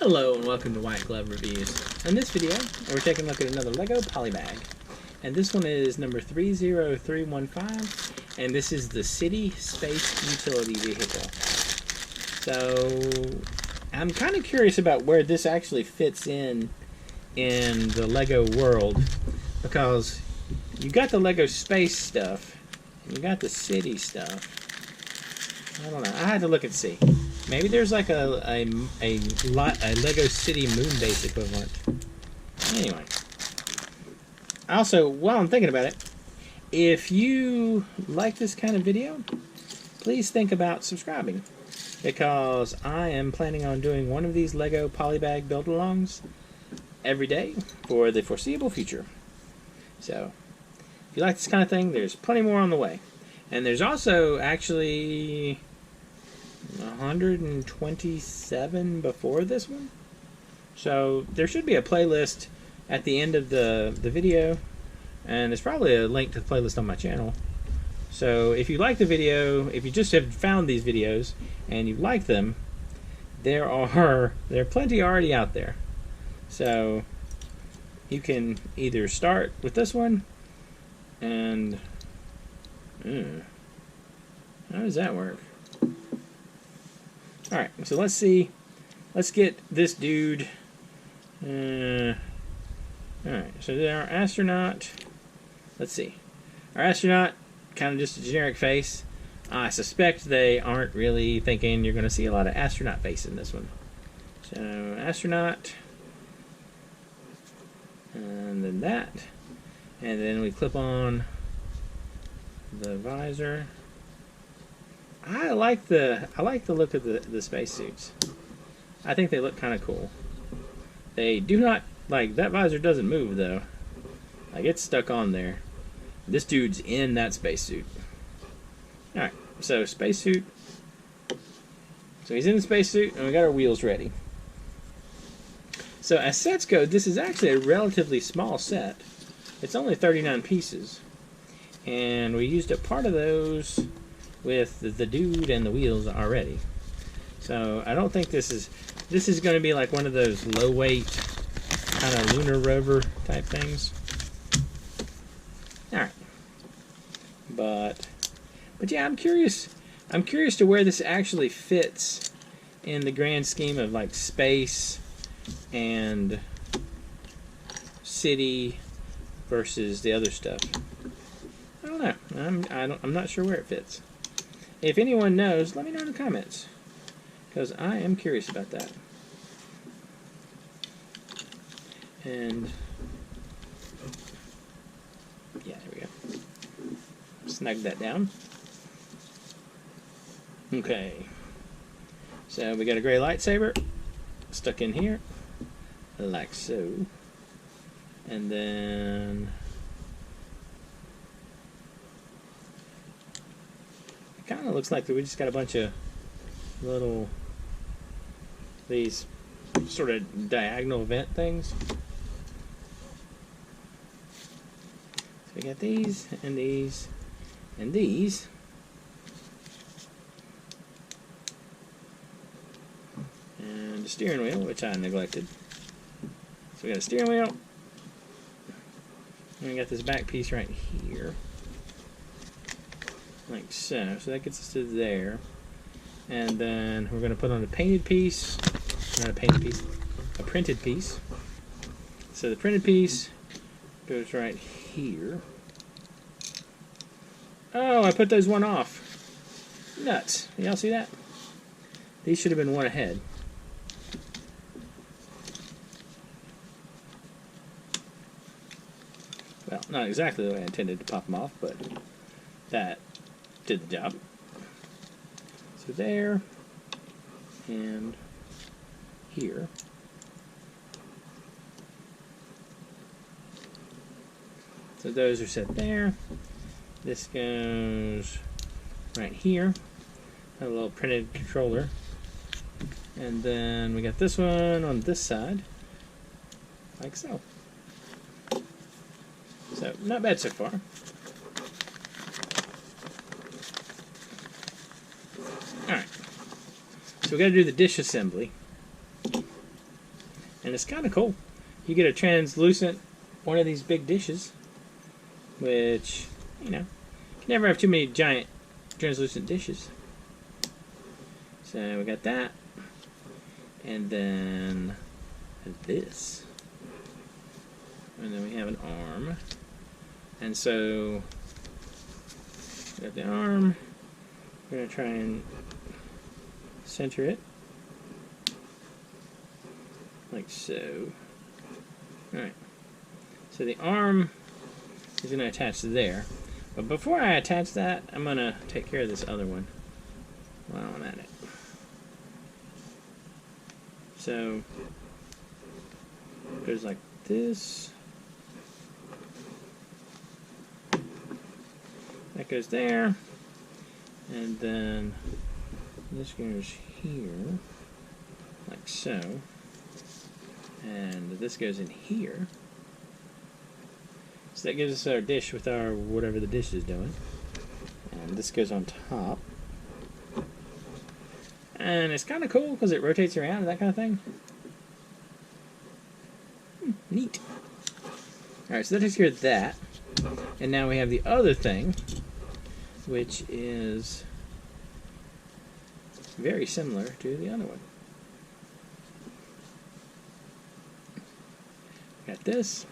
Hello and welcome to White Glove Reviews. In this video, we're taking a look at another LEGO Polybag. And this one is number 30315, and this is the City Space Utility Vehicle. So, I'm kind of curious about where this actually fits in the LEGO world, because you got the LEGO space stuff, and you got the city stuff. I don't know, I had to look and see. Maybe there's like a LEGO City Moon Base equivalent. Anyway. Also, while I'm thinking about it, if you like this kind of video, please think about subscribing, because I am planning on doing one of these LEGO Polybag build-alongs every day for the foreseeable future. So, if you like this kind of thing, there's plenty more on the way. And there's also actually 127 before this one, so there should be a playlist at the end of the video, and there's probably a link to the playlist on my channel. So if you like the video, if you just have found these videos and you like them, there are plenty already out there. So you can either start with this one and how does that work? Alright, so let's see. Let's get this dude. Alright, so our astronaut. Let's see. Our astronaut, kind of just a generic face. I suspect they aren't really thinking you're going to see a lot of astronaut face in this one. So, astronaut. And then that. And then we clip on the visor. I like the look of the spacesuits. I think they look kind of cool. They do not, like, that visor doesn't move though. Like, it's stuck on there. This dude's in that spacesuit. Alright, so spacesuit. So he's in the spacesuit and we got our wheels ready. So as sets go, this is actually a relatively small set. It's only 39 pieces. And we used a part of those with the dude and the wheels already. So I don't think this is going to be like one of those low weight kind of lunar rover type things. Alright. But yeah, I'm curious to where this actually fits in the grand scheme of like space and city versus the other stuff. I don't know. I'm not sure where it fits. If anyone knows, let me know in the comments, because I am curious about that. And yeah, there we go. Snug that down. Okay. So we got a gray lightsaber stuck in here, like so. And then kind of looks like we just got a bunch of little, these sort of diagonal vent things. So we got these and these and these. And the steering wheel, which I neglected. So we got a steering wheel. And we got this back piece right here. Like so. So that gets us to there. And then we're going to put on a painted piece. Not a painted piece. A printed piece. So the printed piece goes right here. Oh, I put those one off. Nuts. Y'all see that? These should have been one ahead. Well, not exactly the way I intended to pop them off, but that did the job. So there, and here. So those are set there. This goes right here. Got a little printed controller. And then we got this one on this side, like so. So, not bad so far. Alright. So we got to do the dish assembly. And it's kind of cool. You get a translucent one of these big dishes, which, you know, you can never have too many giant translucent dishes. So we got that. And then this. And then we have an arm. And so we got the arm. We're going to try and center it. Like so. Alright. So the arm is going to attach there. But before I attach that, I'm going to take care of this other one while I'm at it. So it goes like this. That goes there. And then this goes here, like so. And this goes in here. So that gives us our dish with our whatever the dish is doing. And this goes on top. And it's kind of cool because it rotates around and that kind of thing. Neat. Alright, so that takes care of that. And now we have the other thing, which is very similar to the other one. Got this.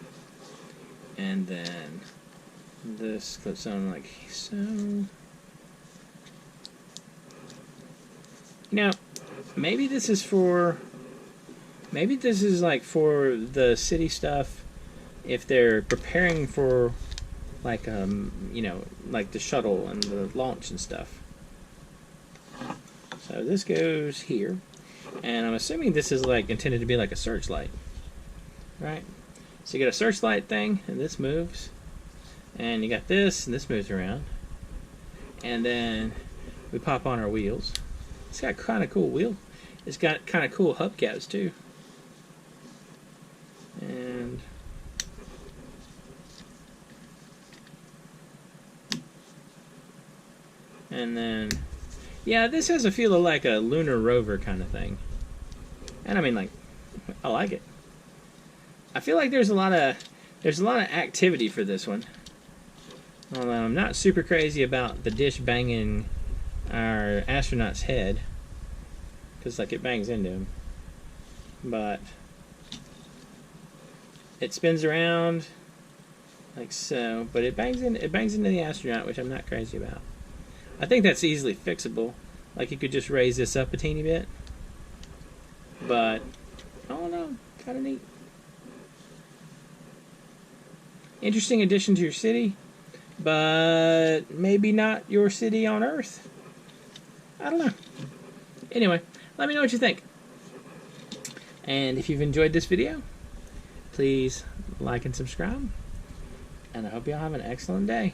And then this clips on like so. Now, maybe this is like for the city stuff if they're preparing for like you know, like the shuttle and the launch and stuff. So this goes here, and I'm assuming this is like intended to be like a searchlight, right? So you got a searchlight thing, and this moves, and you got this, and this moves around, and then we pop on our wheels. It's got kind of cool wheel. It's got kind of cool hubcaps too, and then yeah, this has a feel of like a lunar rover kind of thing, and I mean, like, I like it. I feel like there's a lot of activity for this one. Although I'm not super crazy about the dish banging our astronaut's head, because like it bangs into him, but it spins around like so, but it bangs into the astronaut, which I'm not crazy about. I think that's easily fixable. Like you could just raise this up a teeny bit, but I don't know, kind of neat. Interesting addition to your city, but maybe not your city on Earth. I don't know. Anyway, let me know what you think. And if you've enjoyed this video, please like and subscribe. And I hope you all have an excellent day.